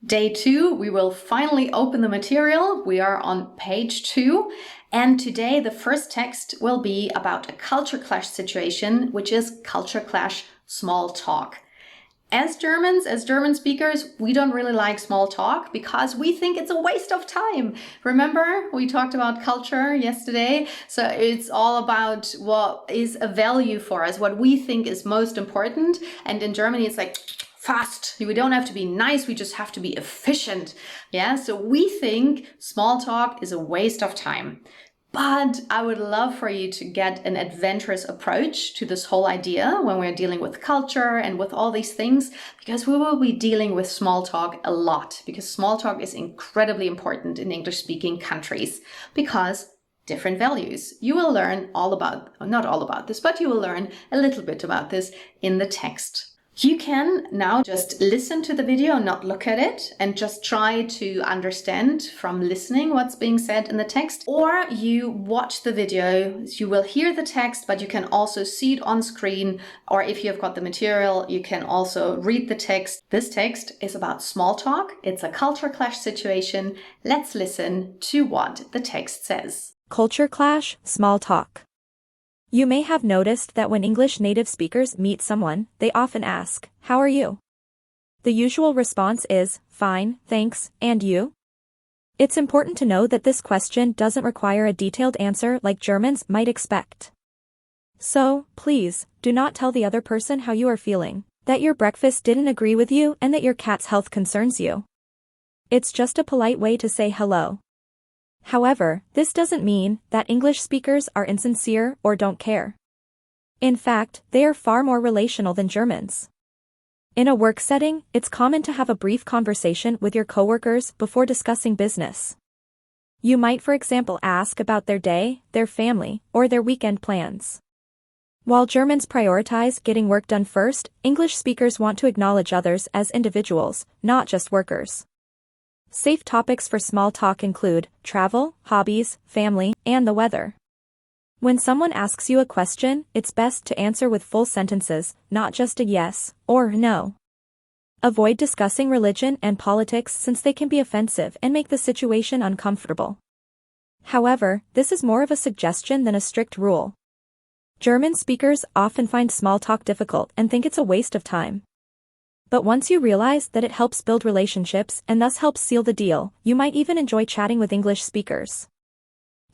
Day 2, we will finally open the material. We are on page 2. And today the first text will be about a culture clash situation, which is culture clash small talk. As Germans, as German speakers, we don't really like small talk because we think it's a waste of time. Remember, we talked about culture yesterday. So it's all about what is a value for us, what we think is most important. And in Germany, it's like fast. We don't have to be nice. We just have to be efficient. Yeah. So we think small talk is a waste of time. But I would love for you to get an adventurous approach to this whole idea when we're dealing with culture and with all these things, because we will be dealing with small talk a lot, because small talk is incredibly important in English-speaking countries, because different values. You will learn not all about this, but you will learn a little bit about this in the text. You can now just listen to the video, not look at it, and just try to understand from listening what's being said in the text. Or you watch the video, you will hear the text, but you can also see it on screen. Or if you've got the material, you can also read the text. This text is about small talk. It's a culture clash situation. Let's listen to what the text says. Culture clash, small talk. You may have noticed that when English native speakers meet someone, they often ask, "How are you?" The usual response is, "Fine, thanks, and you?" It's important to know that this question doesn't require a detailed answer like Germans might expect. So, please, do not tell the other person how you are feeling, that your breakfast didn't agree with you, and that your cat's health concerns you. It's just a polite way to say hello. However, this doesn't mean that English speakers are insincere or don't care. In fact, they are far more relational than Germans. In a work setting, it's common to have a brief conversation with your coworkers before discussing business. You might, for example, ask about their day, their family, or their weekend plans. While Germans prioritize getting work done first, English speakers want to acknowledge others as individuals, not just workers. Safe topics for small talk include travel, hobbies, family, and the weather. When someone asks you a question, it's best to answer with full sentences, not just a yes or no. Avoid discussing religion and politics since they can be offensive and make the situation uncomfortable. However, this is more of a suggestion than a strict rule. German speakers often find small talk difficult and think it's a waste of time. But once you realize that it helps build relationships and thus helps seal the deal, you might even enjoy chatting with English speakers.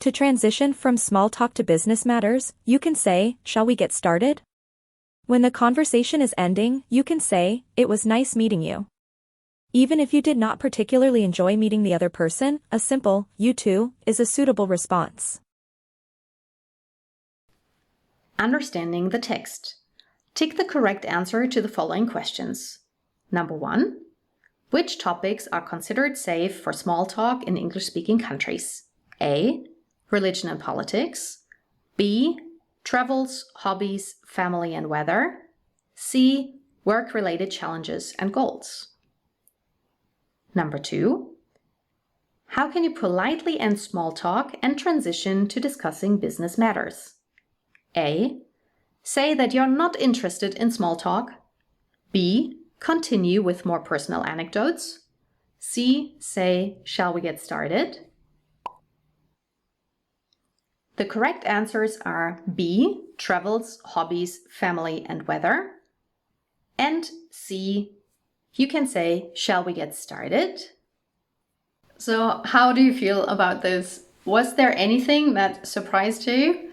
To transition from small talk to business matters, you can say, "Shall we get started?" When the conversation is ending, you can say, "It was nice meeting you." Even if you did not particularly enjoy meeting the other person, a simple, "You too," is a suitable response. Understanding the text. Tick the correct answer to the following questions. Number 1. Which topics are considered safe for small talk in English-speaking countries? A. Religion and politics. B. Travels, hobbies, family and weather. C. Work-related challenges and goals. Number 2. How can you politely end small talk and transition to discussing business matters? A. Say that you're not interested in small talk. B. Continue with more personal anecdotes. C. Say, "Shall we get started?" The correct answers are B. Travels, hobbies, family and weather. And C. You can say, "Shall we get started?" So how do you feel about this? Was there anything that surprised you?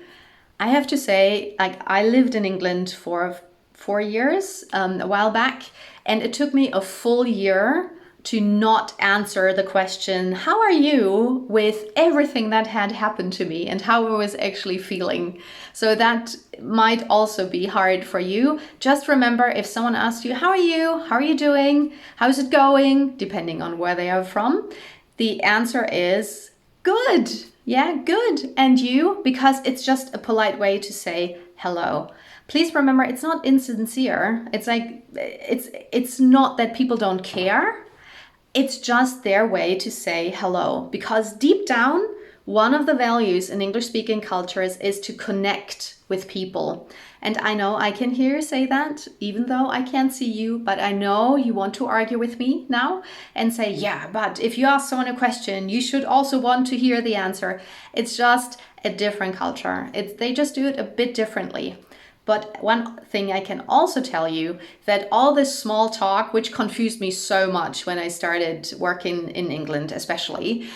I have to say, I lived in England for 4 years a while back, and it took me a full year to not answer the question, "How are you?" with everything that had happened to me and how I was actually feeling. So that might also be hard for you. Just remember, if someone asks you, "How are you? How are you doing? How's it going?" depending on where they are from, the answer is good. Yeah, good. And you? Because it's just a polite way to say hello. Please remember, it's not insincere. It's not that people don't care. It's just their way to say hello. Because deep down, One of the values in English-speaking cultures is to connect with people. And I know I can hear you say that, even though I can't see you, but I know you want to argue with me now and say, yeah, but if you ask someone a question, you should also want to hear the answer. It's just a different culture. They just do it a bit differently. But one thing I can also tell you, that all this small talk, which confused me so much when I started working in England especially,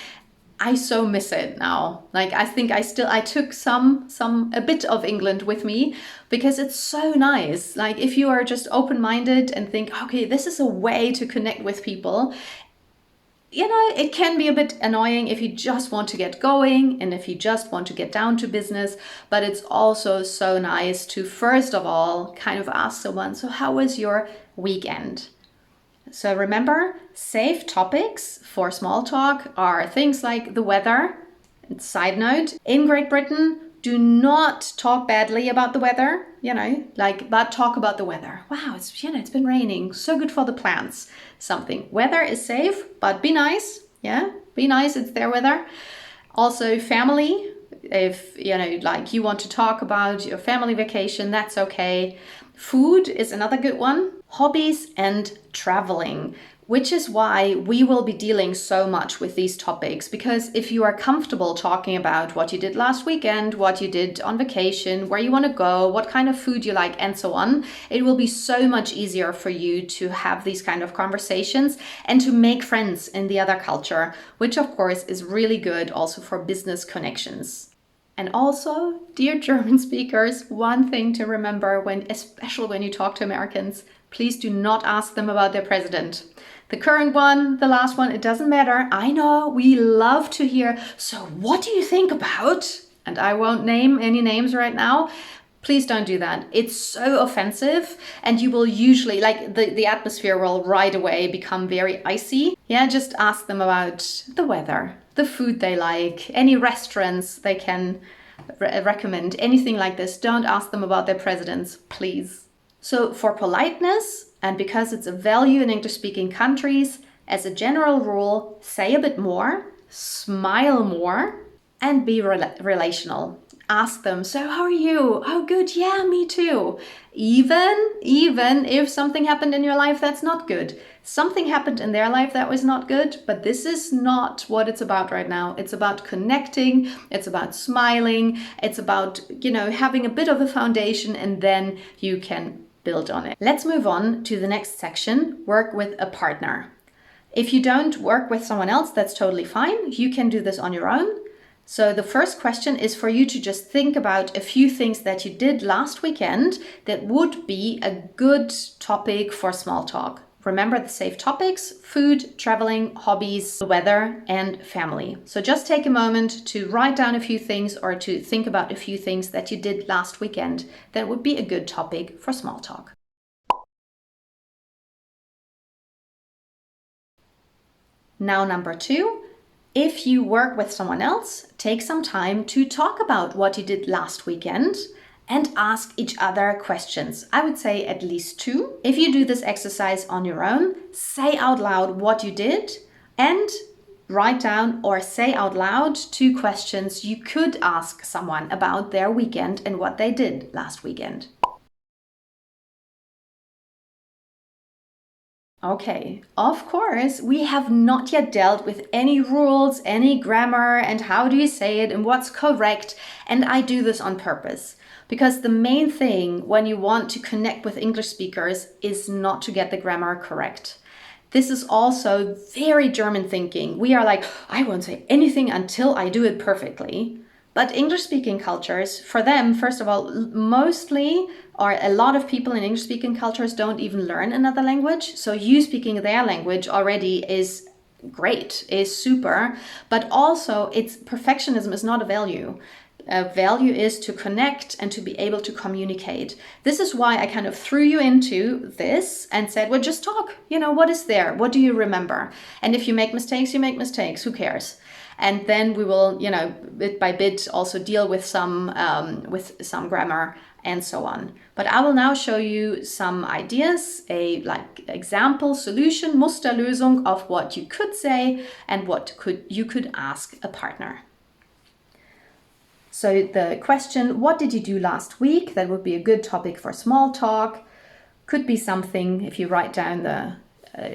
I so miss it now. Like, I think I took a bit of England with me because it's so nice. Like, if you are just open-minded and think, okay, this is a way to connect with people, you know, it can be a bit annoying if you just want to get going and if you just want to get down to business, but it's also so nice to, first of all, kind of ask someone, so how was your weekend? So remember, safe topics for small talk are things like the weather. And side note, in Great Britain, do not talk badly about the weather, but talk about the weather. Wow, it's been raining, so good for the plants. Something. Weather is safe, but be nice. Yeah, be nice, it's their weather. Also family, if you want to talk about your family vacation, that's okay. Food is another good one. Hobbies and traveling, which is why we will be dealing so much with these topics, because if you are comfortable talking about what you did last weekend, what you did on vacation, where you want to go, what kind of food you like, and so on, it will be so much easier for you to have these kind of conversations and to make friends in the other culture, which of course is really good also for business connections. And also, dear German speakers, one thing to remember, especially when you talk to Americans, please do not ask them about their president. The current one, the last one, it doesn't matter. I know, we love to hear, so what do you think about? And I won't name any names right now. Please don't do that. It's so offensive, and you will usually, the atmosphere will right away become very icy. Yeah, just ask them about the weather, the food they like, any restaurants they can recommend, anything like this. Don't ask them about their presidents, please. So for politeness, and because it's a value in English-speaking countries, as a general rule, say a bit more, smile more, and be relational. Ask them, so how are you? Oh, good. Yeah, me too. Even if something happened in your life that's not good. Something happened in their life that was not good, but this is not what it's about right now. It's about connecting. It's about smiling. It's about, having a bit of a foundation, and then you can build on it. Let's move on to the next section, work with a partner. If you don't work with someone else, that's totally fine. You can do this on your own. So the first question is for you to just think about a few things that you did last weekend that would be a good topic for small talk. Remember the safe topics: food, traveling, hobbies, the weather, and family. So just take a moment to write down a few things or to think about a few things that you did last weekend that would be a good topic for small talk. Now, number 2. If you work with someone else, take some time to talk about what you did last weekend and ask each other questions. I would say at least 2. If you do this exercise on your own, say out loud what you did and write down or say out loud 2 questions you could ask someone about their weekend and what they did last weekend. Okay, of course, we have not yet dealt with any rules, any grammar, and how do you say it and what's correct. And I do this on purpose because the main thing when you want to connect with English speakers is not to get the grammar correct. This is also very German thinking. We are like, I won't say anything until I do it perfectly. But English-speaking cultures, for them, first of all, mostly, or a lot of people in English-speaking cultures don't even learn another language. So you speaking their language already is great, is super. But also, perfectionism is not a value. A value is to connect and to be able to communicate. This is why I kind of threw you into this and said, well, just talk. What is there? What do you remember? And if you make mistakes, you make mistakes. Who cares? And then we will, bit by bit also deal with some grammar and so on. But I will now show you some ideas, example, solution, Musterlösung of what you could say and what you could ask a partner. So the question, what did you do last week? That would be a good topic for small talk. Could be something, if you write down the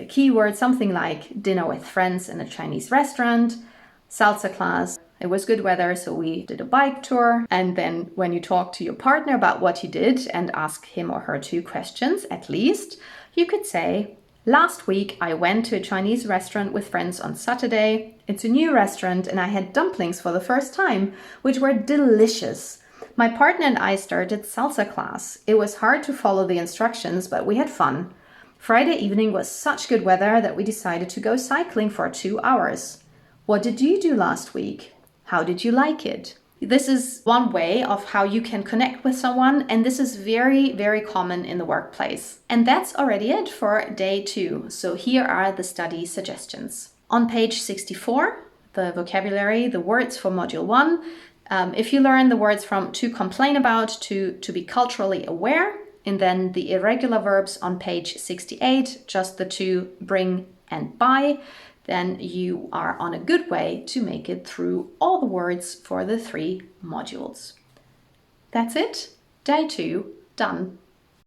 keyword, something like dinner with friends in a Chinese restaurant, salsa class. It was good weather, so we did a bike tour. And then when you talk to your partner about what you did and ask him or her 2 questions at least, you could say, last week I went to a Chinese restaurant with friends on Saturday. It's a new restaurant and I had dumplings for the first time, which were delicious. My partner and I started salsa class. It was hard to follow the instructions, but we had fun. Friday evening was such good weather that we decided to go cycling for 2 hours. What did you do last week? How did you like it? This is one way of how you can connect with someone, and this is very, very common in the workplace. And that's already it for day 2. So here are the study suggestions. On page 64, the vocabulary, the words for module 1. If you learn the words from to complain about to be culturally aware, and then the irregular verbs on page 68, just the 2 bring and buy, then you are on a good way to make it through all the words for the 3 modules. That's it. Day 2 done.